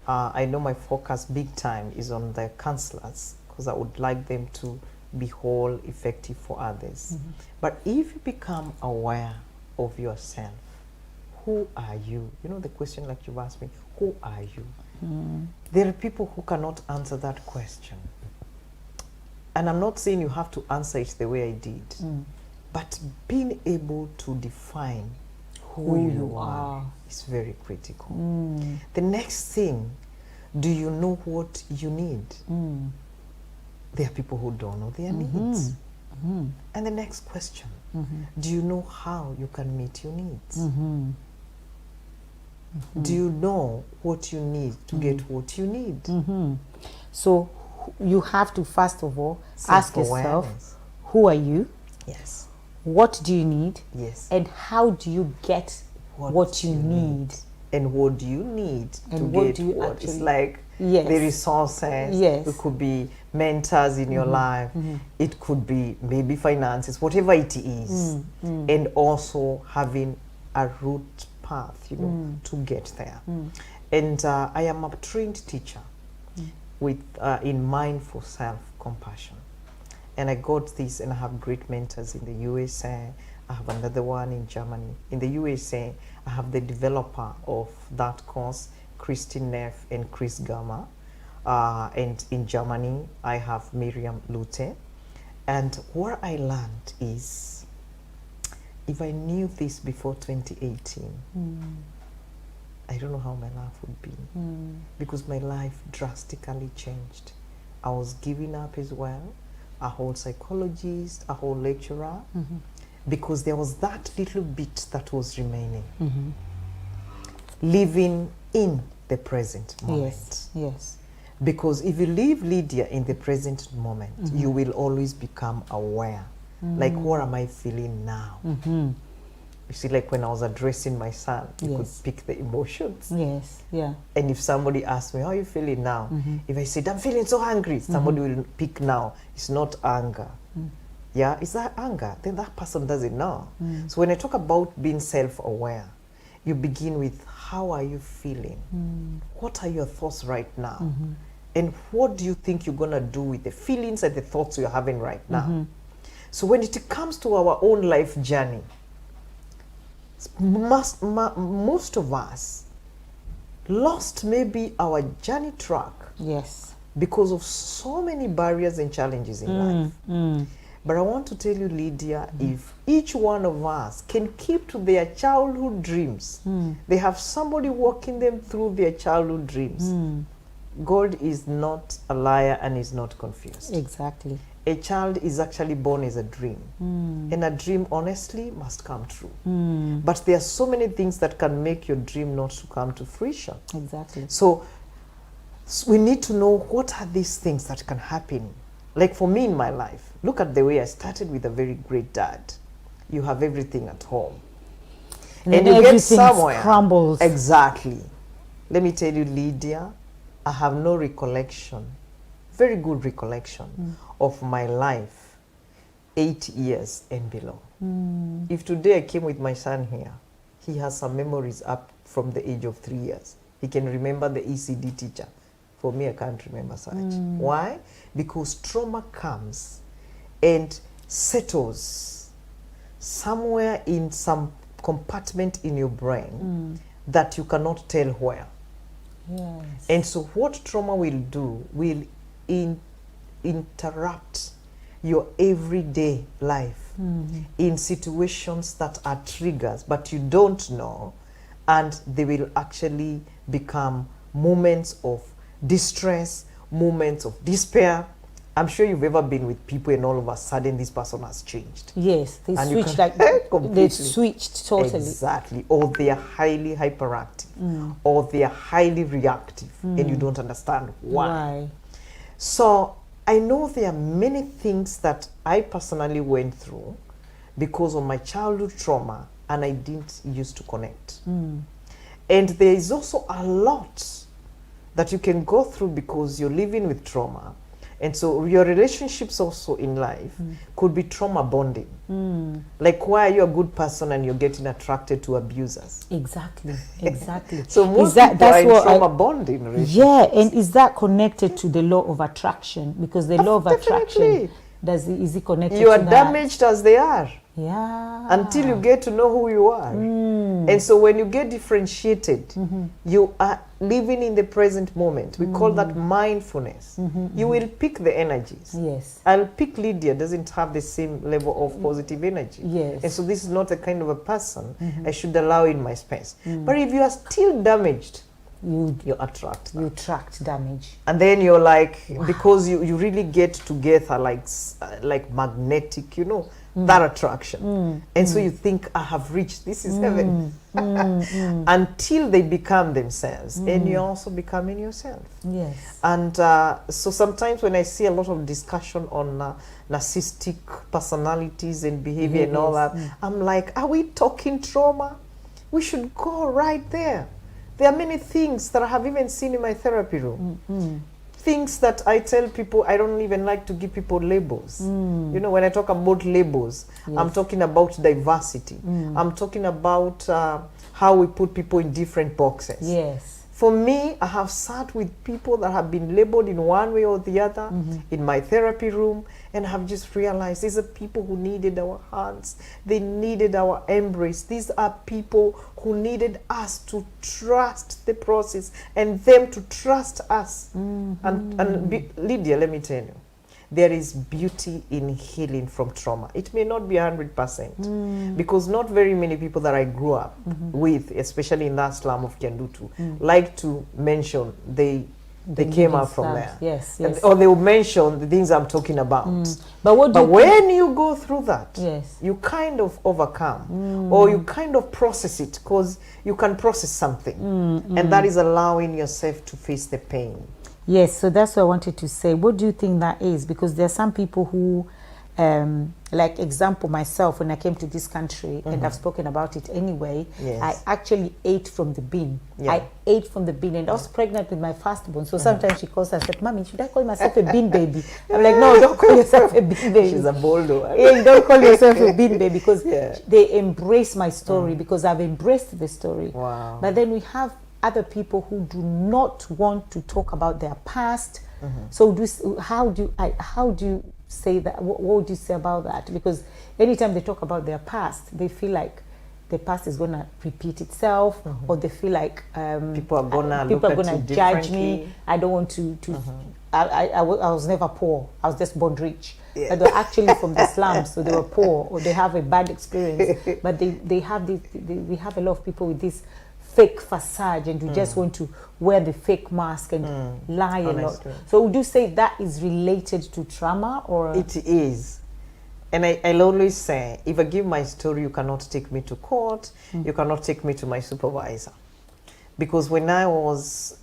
I know my focus big time is on the counselors, because I would like them to be whole, effective for others. But if you become aware of yourself, who are you? You know the question like you've asked me, who are you? There are people who cannot answer that question. And I'm not saying you have to answer it the way I did, but being able to define who you are is very critical. The next thing, do you know what you need? There are people who don't know their needs. And the next question, do you know how you can meet your needs? Do you know what you need to get what you need? So you have to, first of all, ask yourself, who are you? Yes. What do you need? Yes. And how do you get what you need? And what do you need and to what get do you what? actually, It's like the resources. It could be mentors in your life. It could be maybe finances, whatever it is. And also having a route path, to get there. And I am a trained teacher with in mind for self-compassion. And I got this, and I have great mentors in the USA. I have another one in Germany. In the USA, I have the developer of that course, Christine Neff and Chris Gamma. And in Germany, I have Miriam Lute. And what I learned is, if I knew this before 2018, I don't know how my life would be. Because my life drastically changed. I was giving up as well, a whole psychologist, a whole lecturer, because there was that little bit that was remaining. Living in the present moment. Yes, yes. Because if you leave Lydia in the present moment, you will always become aware. Like, what am I feeling now? You see, like when I was addressing my son, you could pick the emotions. Yes, yeah. And if somebody asks me, how are you feeling now? If I said, I'm feeling so angry, somebody will pick now. It's not anger. Yeah, is that anger? Then that person doesn't know. So when I talk about being self-aware, you begin with, how are you feeling? What are your thoughts right now? And what do you think you're going to do with the feelings and the thoughts you're having right now? So when it comes to our own life journey, most of us lost maybe our journey track. Yes. Because of so many barriers and challenges in life. But I want to tell you, Lydia, if each one of us can keep to their childhood dreams, they have somebody walking them through their childhood dreams. God is not a liar and is not confused. Exactly. A child is actually born as a dream. And a dream, honestly, must come true. But there are so many things that can make your dream not to come to fruition. Exactly. So we need to know, what are these things that can happen. Like for me in my life, look at the way I started with a very great dad. You have everything at home. And you get somewhere. Crumbles. Exactly. Let me tell you, Lydia, I have no recollection, very good recollection of my life 8 years and below. If today I came with my son here, he has some memories up from the age of 3 years. He can remember the ECD teacher. For me, I can't remember such. Why? Because trauma comes and settles somewhere in some compartment in your brain that you cannot tell where. Yes. And so what trauma will do will interrupt your everyday life in situations that are triggers, but you don't know, and they will actually become moments of distress, moments of despair. I'm sure you've ever been with people and all of a sudden this person has changed. Yes, they And switched like they switched totally. Exactly. Or they are highly hyperactive, or they are highly reactive, and you don't understand why. So I know there are many things that I personally went through because of my childhood trauma, and I didn't used to connect. And there is also a lot that you can go through because you're living with trauma. And so your relationships also in life could be trauma bonding. Like, why are you a good person and you're getting attracted to abusers? Exactly, exactly. So most people are in trauma bonding relationships. Yeah, and is that connected to the law of attraction? Because the law of attraction, is it connected you are to that? damaged as they are. Yeah. Until you get to know who you are. And so when you get differentiated, you are living in the present moment. We call that mindfulness. You will pick the energies. Yes. I'll pick Lydia doesn't have the same level of positive energy. Yes. And so this is not the kind of a person I should allow in my space. But if you are still damaged, you attract that. You attract damage. And then you're like, because you really get together like magnetic, you know, that attraction. And so you think, I have reached, this is heaven. Until they become themselves. And you're also becoming yourself. Yes. And so sometimes when I see a lot of discussion on narcissistic personalities and behavior and all that, I'm like, are we talking trauma? We should go right there. There are many things that I have even seen in my therapy room. Things that I tell people, I don't even like to give people labels. You know, when I talk about labels, I'm talking about diversity. I'm talking about how we put people in different boxes. Yes. For me, I have sat with people that have been labeled in one way or the other in my therapy room, And I've just realized these are people who needed our hands. They needed our embrace. These are people who needed us to trust the process and them to trust us. Lydia, let me tell you, there is beauty in healing from trauma. It may not be 100%, because not very many people that I grew up with, especially in that slum of Kendutu, like to mention they came out from there. Yes, And- yes. or they will mention the things I'm talking about. But what do you when you go through that, Yes. you kind of overcome, or you kind of process it, because you can process something, and that is allowing yourself to face the pain. Yes, so that's what I wanted to say. What do you think that is? Because there are some people who, like example myself, when I came to this country, and I've spoken about it anyway, Yes. I actually ate from the bin. Yeah. I ate from the bin, and I was pregnant with my firstborn. So sometimes she calls and said, "Mommy, should I call myself a bin baby?" I'm like, "No, don't call yourself a bin baby." She's a bulldog. Yeah, you don't call yourself a bin baby, because Yeah. they embrace my story, because I've embraced the story. Wow. But then we have other people who do not want to talk about their past. So how do you say that? What would you say about that? Because anytime they talk about their past, they feel like the past is going to repeat itself, or they feel like People are gonna people look are at going you to judge differently. me. I don't want to. I was never poor. I was just born rich. Yeah. But they're actually from the slums, so they were poor, or they have a bad experience. But we have a lot of people with this fake facade, and we just want to wear the fake mask and lie a lot. Honestly. So would you say that is related to trauma, or It is. And I'll always say, if I give my story, you cannot take me to court, you cannot take me to my supervisor. Because when I was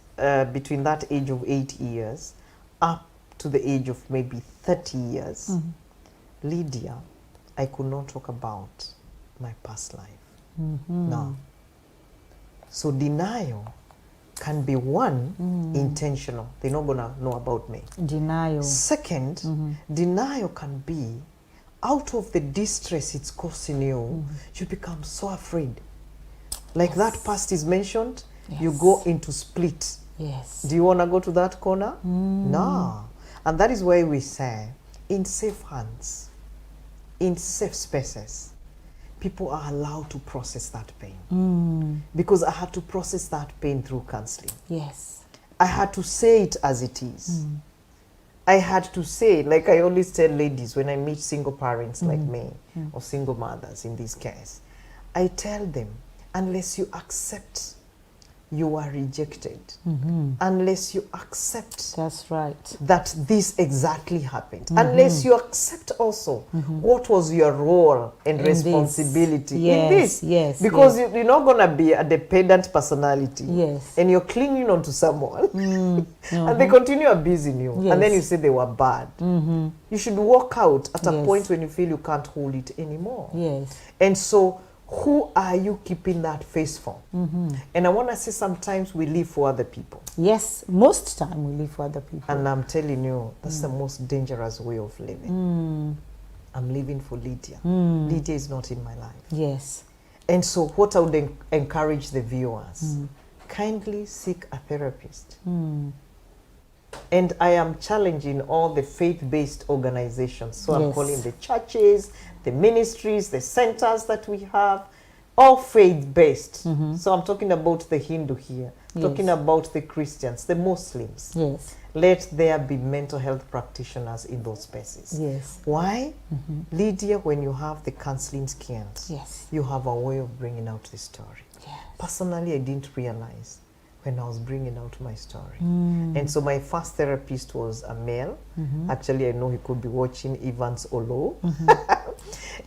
between that age of 8 years up to the age of maybe 30 years, Lydia, I could not talk about my past life. No. So denial can be one, intentional. They're not going to know about me. denial? Second, denial can be out of the distress it's causing you, you become so afraid. Like that past is mentioned, you Yes. go into split. Yes. Do you want to go to that corner? No. And that is why we say, in safe hands, in safe spaces, people are allowed to process that pain. Because I had to process that pain through counseling. Yes. I had to say it as it is. I had to say, like I always tell ladies when I meet single parents like me, or single mothers in this case, I tell them, unless you accept you are rejected, unless you accept That's right. that this exactly happened, unless you accept also what was your role and In this. responsibility Yes, in this. yes, Because yes. you're not going to be a dependent personality. Yes. And you're clinging on to someone. And they continue abusing you. And then Yes. you say they were bad. You should walk out at a Yes. point when you feel you can't hold it anymore. Yes. And so, who are you keeping that face for? And I want to say sometimes we live for other people. Yes. Most time we live for other people. And I'm telling you, that's the most dangerous way of living. I'm living for Lydia. Lydia is not in my life. Yes. And so what I would encourage the viewers, kindly seek a therapist. And I am challenging all the faith-based organizations. So I'm Yes. calling the churches, the ministries, the centers that we have, all faith-based. So I'm talking about the Hindu here, talking Yes. about the Christians, the Muslims. Yes. Let there be mental health practitioners in those spaces. Yes. Why? Lydia, when you have the counseling skills, Yes. you have a way of bringing out the story. Yes. Personally, I didn't realize when I was bringing out my story. And so my first therapist was a male. Actually, I know he could be watching, Evans Olo.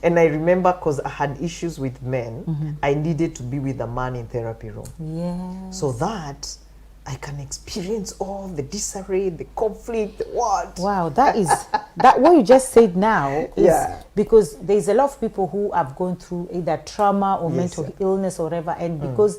And I remember because I had issues with men, I needed to be with a man in therapy room. Yes. So that I can experience all the disarray, the conflict, the what. Wow, that is that what you just said now is Yeah. because there's a lot of people who have gone through either trauma or Yes, mental yeah. illness or whatever, and because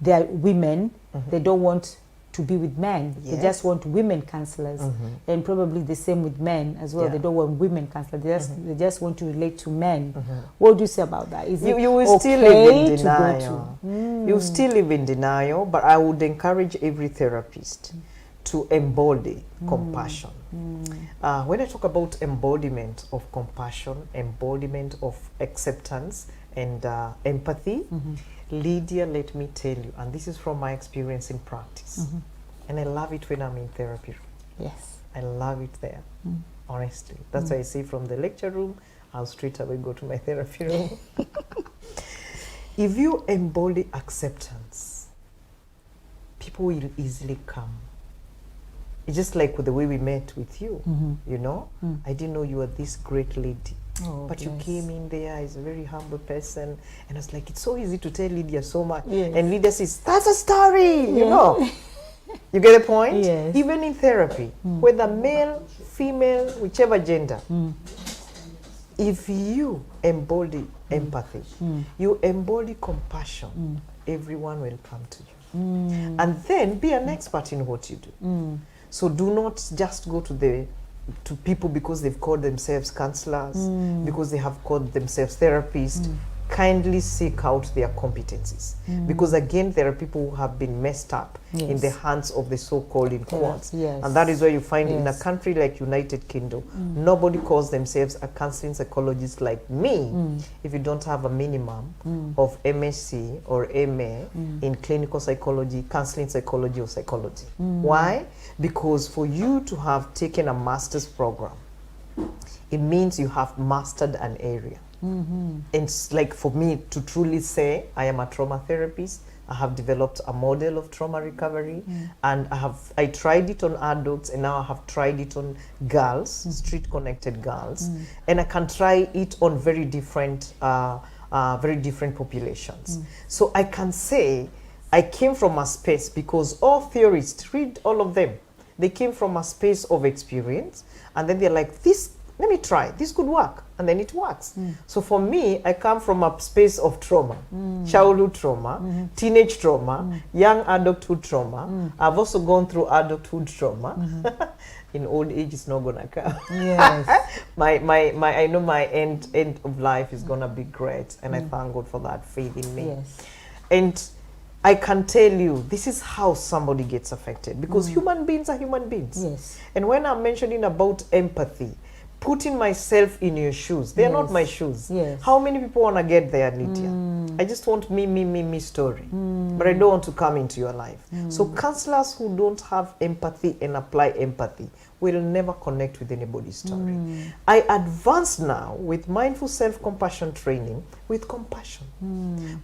they are women, they don't want to be with men. They Yes. just want women counselors, and probably the same with men as well. Yeah. They don't want women counselors. They just want to relate to men. What do you say about that? Is it You will okay still live in to go denial. You still live in denial, but I would encourage every therapist to embody compassion. When I talk about embodiment of compassion, embodiment of acceptance and empathy, Lydia, let me tell you, and this is from my experience in practice, and I love it when I'm in therapy room. Yes. I love it there, honestly. That's why I say from the lecture room, I'll straight away go to my therapy room. If you embody acceptance, people will easily come. It's just like with the way we met with you, you know? I didn't know you were this great lady. Oh, but you bless. came in there as a very humble person, and I was like, it's so easy to tell Lydia so much. Yes. And Lydia says, that's a story, you know? You get the point? Yes. Even in therapy, whether male, female, whichever gender, if you embody empathy, you embody compassion, everyone will come to you. And then be an expert in what you do. So do not just go to people because they've called themselves counselors, because they have called themselves therapists. Kindly seek out their competencies, because again there are people who have been messed up in the hands of the so-called in quotes, and that is why you find in a country like United Kingdom, nobody calls themselves a counseling psychologist like me if you don't have a minimum of MSc or MA in clinical psychology, counseling psychology, or psychology. Why? Because for you to have taken a master's program, it means you have mastered an area. And it's like for me to truly say I am a trauma therapist, I have developed a model of trauma recovery, and I tried it on adults, and now I have tried it on girls, street connected girls, and I can try it on very different populations. So I can say I came from a space, because all theorists, read all of them, they came from a space of experience, and then they're like, this, let me try, this could work, and then it works. So for me, I come from a space of trauma, childhood trauma, teenage trauma, young adulthood trauma. I've also gone through adulthood trauma. In old age, it's not gonna come. Yes. I know my end of life is gonna be great, and I thank God for that faith in me. Yes. And I can tell you, this is how somebody gets affected, because human beings are human beings. Yes. And when I'm mentioning about empathy, putting myself in your shoes, they're not my shoes. Yes. How many people want to get there, Lydia? I just want me story, but I don't want to come into your life. So counselors who don't have empathy and apply empathy will never connect with anybody's story. I advance now with mindful self-compassion training with compassion.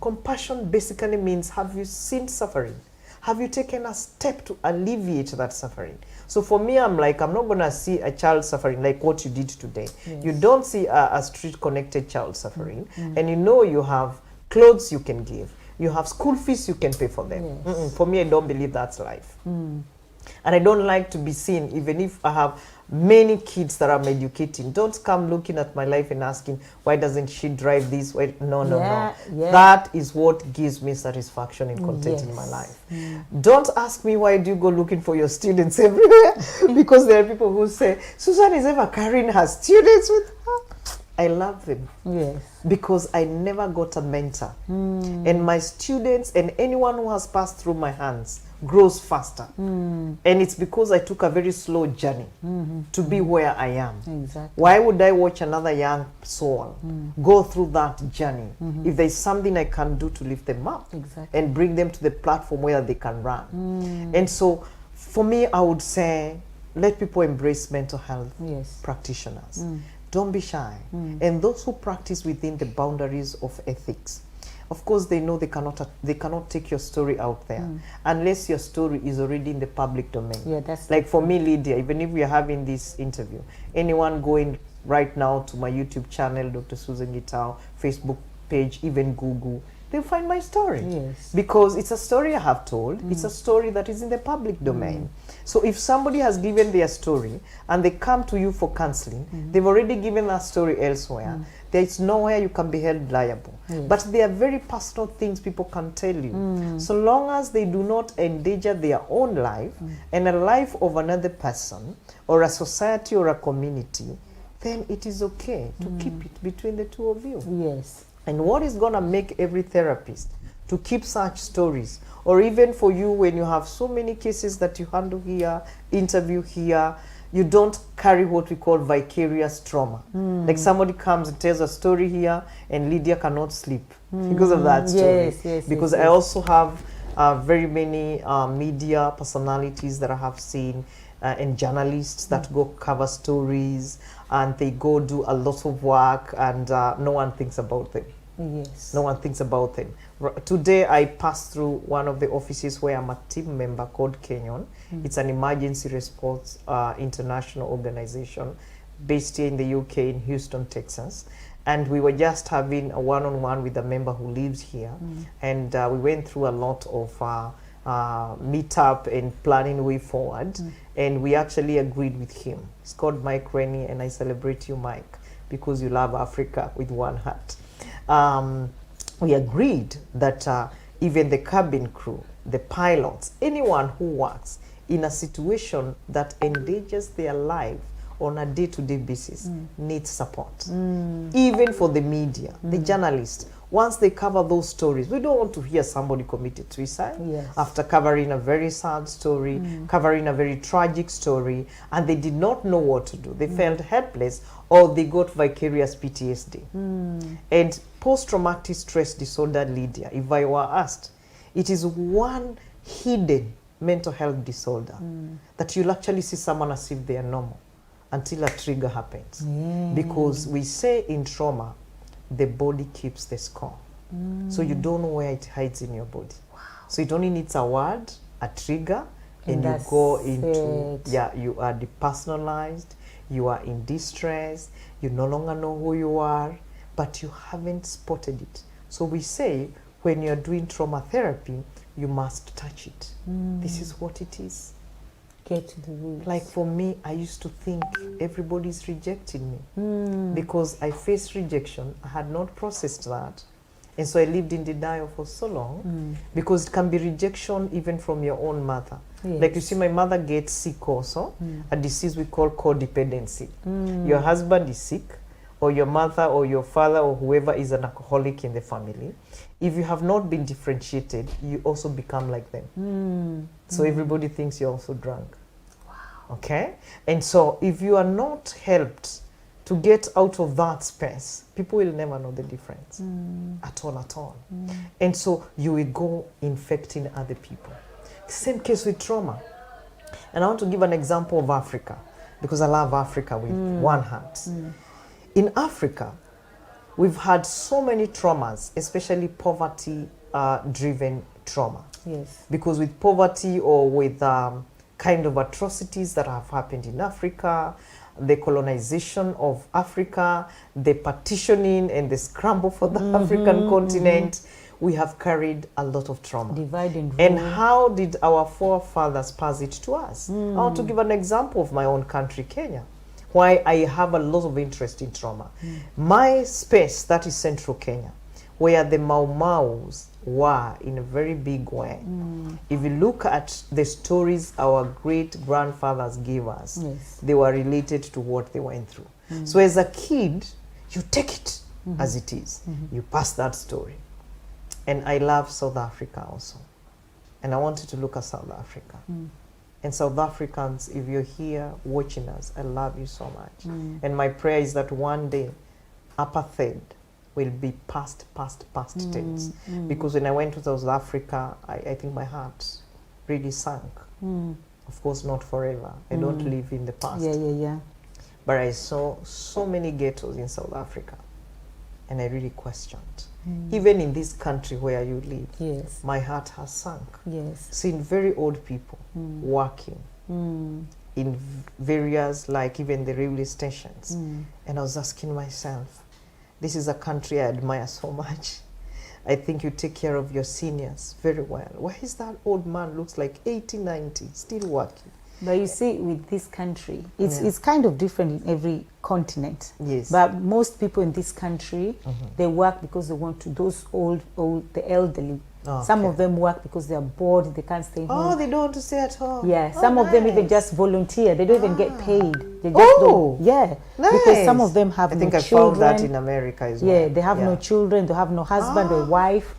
Compassion basically means, have you seen suffering? Have you taken a step to alleviate that suffering? So for me, I'm like, I'm not going to see a child suffering like what you did today. Yes. You don't see a street-connected child suffering. And you know you have clothes you can give. You have school fees you can pay for them. Yes. For me, I don't believe that's life. And I don't like to be seen, even if I have many kids that I'm educating. Don't come looking at my life and asking, why doesn't she drive this? Why? No. That is what gives me satisfaction and content in my life. Don't ask me, why do you go looking for your students everywhere? Because there are people who say, Susan is ever carrying her students with her. I love them. Yes. Because I never got a mentor. And my students and anyone who has passed through my hands grows faster. And it's because I took a very slow journey to be where I am. Exactly. Why would I watch another young soul go through that journey if there's something I can do to lift them up and bring them to the platform where they can run? And so for me, I would say, let people embrace mental health practitioners. Don't be shy. And those who practice within the boundaries of ethics, of course, they know they cannot take your story out there unless your story is already in the public domain. Yeah, that's like for me, Lydia, even if we are having this interview, anyone going right now to my YouTube channel, Dr. Susan Gitau, Facebook page, even Google, they'll find my story. Yes. Because it's a story I have told. It's a story that is in the public domain. So if somebody has given their story and they come to you for counseling, they've already given that story elsewhere. There is nowhere you can be held liable. But there are very personal things people can tell you. So long as they do not endanger their own life and the life of another person or a society or a community, then it is okay to keep it between the two of you. Yes. And what is going to make every therapist to keep such stories. Or even for you, when you have so many cases that you handle here, interview here, you don't carry what we call vicarious trauma. Like somebody comes and tells a story here, and Lydia cannot sleep because of that story. Yes, yes, because yes, I yes. also have very many media personalities that I have seen, and journalists that go cover stories, and they go do a lot of work, and no one thinks about them. Yes. No one thinks about them. Today I passed through one of the offices where I'm a team member called Kenyon. It's an emergency response international organization based here in the UK in Houston, Texas. And we were just having a one-on-one with a member who lives here. And we went through a lot of meetup and planning way forward. And we actually agreed with him. It's called Mike Rennie, and I celebrate you, Mike, because you love Africa with one heart. We agreed that even the cabin crew, the pilots, anyone who works in a situation that endangers their life on a day-to-day basis needs support. Even for the media, the journalists, once they cover those stories, we don't want to hear somebody committed suicide after covering a very sad story, covering a very tragic story, and they did not know what to do. They felt helpless, or they got vicarious PTSD. And post-traumatic stress disorder, Lydia, if I were asked, it is one hidden mental health disorder that you'll actually see someone as if they are normal until a trigger happens. Because we say in trauma, the body keeps the score. So you don't know where it hides in your body. So it only needs a word, a trigger, and you go into, you are depersonalized, you are in distress, you no longer know who you are, but you haven't spotted it. So we say, when you're doing trauma therapy, you must touch it. This is what it is. Get to the roots. Like for me, I used to think everybody's rejecting me because I faced rejection. I had not processed that. And so I lived in denial for so long because it can be rejection even from your own mother. Like you see, my mother gets sick also, a disease we call codependency. Your husband is sick, or your mother or your father or whoever is an alcoholic in the family. If you have not been differentiated, you also become like them. So everybody thinks you're also drunk. Okay? And so if you are not helped to get out of that space, people will never know the difference at all. And so you will go infecting other people. Same case with trauma. And I want to give an example of Africa, because I love Africa with one heart. In Africa, we've had so many traumas, especially poverty-driven trauma. Because with poverty or with kind of atrocities that have happened in Africa, the colonization of Africa, the partitioning and the scramble for the African continent, we have carried a lot of trauma. Divide and rule. And how did our forefathers pass it to us? I want to give an example of my own country, Kenya, why I have a lot of interest in trauma. My space, that is central Kenya, where the Mau Maus were in a very big way. If you look at the stories our great-grandfathers gave us, they were related to what they went through. So as a kid, you take it as it is. You pass that story. And I love South Africa also. And I wanted to look at South Africa. And South Africans, if you're here watching us, I love you so much. And my prayer is that one day, apartheid will be past tense. Because when I went to South Africa, I think my heart really sank. Of course, not forever. I don't live in the past. But I saw so many ghettos in South Africa. And I really questioned. Even in this country where you live, my heart has sunk. Seeing very old people working in various, like even the railway stations. And I was asking myself, this is a country I admire so much. I think you take care of your seniors very well. Why is that old man looks like 80, 90, still working? But you see, with this country, it's kind of different in every continent. Yes. But most people in this country, they work because they want to, those the elderly. Some of them work because they're bored, they can't stay home. Oh, they don't want to stay at home. Some of them even just volunteer. They don't even get paid. They just don't. Because some of them have no children. I think I found that in America as well. They have no children, they have no husband or wife.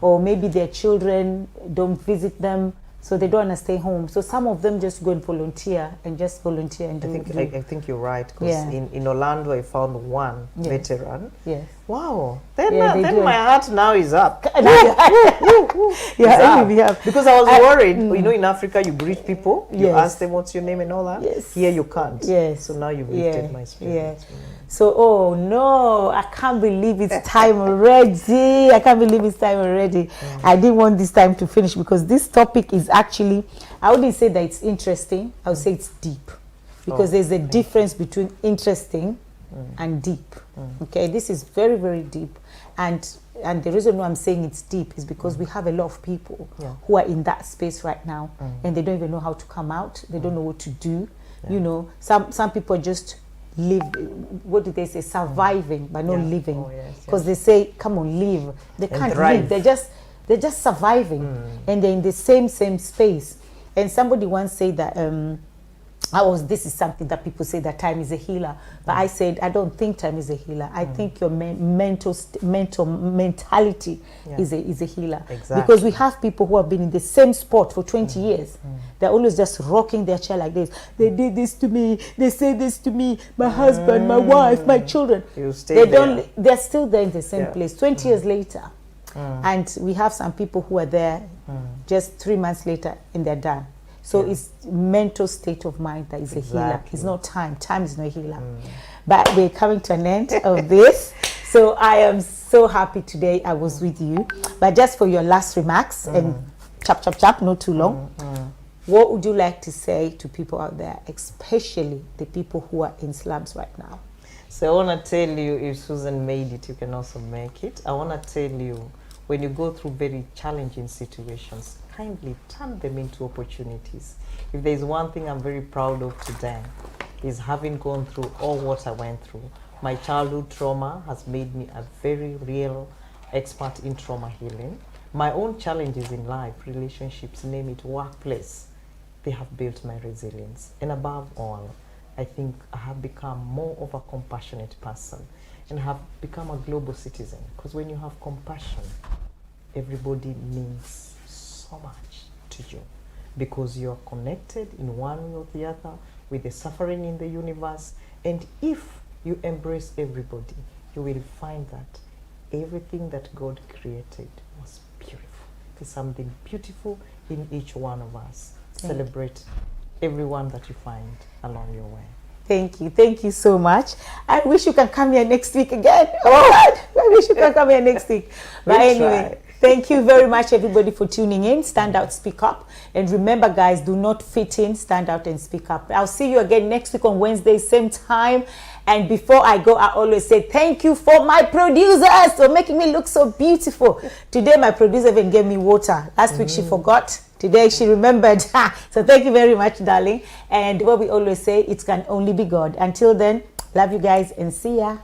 or maybe their children don't visit them, so they don't want to stay home. So some of them just go and volunteer and do. I think you're right, because Yeah. in Orlando I found one Yes. veteran. Yes. Wow. Then, Yeah, they then do. my heart now is up. Yeah, It's we up. have. Because I was worried. You know, in Africa you greet people, you Yes. ask them what's your name and all that. Yes. Here you can't. Yes. So now you've Yeah, lifted my spirit. yeah. So, oh no, I can't believe it's time already. I can't believe it's time already. I didn't want this time to finish because this topic is actually, I wouldn't say that it's interesting, I would say it's deep. Because there's a difference between interesting and deep. Okay, this is very, very deep. And the reason why I'm saying it's deep is because we have a lot of people who are in that space right now and they don't even know how to come out. They don't know what to do. You know, some people just live, what do they say, surviving but not living. Oh, yes, because they say, come on, live. They can't thrive. live. They're just surviving and they're in the same space. And somebody once said that this is something that people say that time is a healer, but I said I don't think time is a healer. I think your mentality is a healer. Exactly. Because we have people who have been in the same spot for 20 years. They're always just rocking their chair like this. They did this to me. They say this to me. My husband, my wife, my children. You stay They're still there in the same place 20 years later. And we have some people who are there just 3 months later and they're done. So it's mental state of mind that is a healer. It's not time. Time is not a healer. But we're coming to an end of this. So I am so happy today I was with you. But just for your last remarks and chap, not too long. What would you like to say to people out there, especially the people who are in slums right now? So I want to tell you, if Susan made it, you can also make it. I want to tell you, when you go through very challenging situations, kindly turn them into opportunities. If there's one thing I'm very proud of today, is having gone through all what I went through. My childhood trauma has made me a very real expert in trauma healing. My own challenges in life, relationships, name it, workplace, they have built my resilience. And above all, I think I have become more of a compassionate person and have become a global citizen. Because when you have compassion, everybody means so much to you, because you're connected in one way or the other with the suffering in the universe. And if you embrace everybody, you will find that everything that God created was beautiful. There's something beautiful in each one of us. Celebrate everyone that you find along your way. Thank you so much. I wish you can come here next week again. Oh God, I wish you can come here next week. But anyway, thank you very much everybody for tuning in. Stand out, speak up. And remember guys, do not fit in, stand out and speak up. I'll see you again next week on Wednesday, same time. And before I go, I always say thank you for my producers for making me look so beautiful. Today my producer even gave me water. Last week she forgot. Today she remembered. So thank you very much, darling. And what we always say, it can only be God. Until then, love you guys and see ya.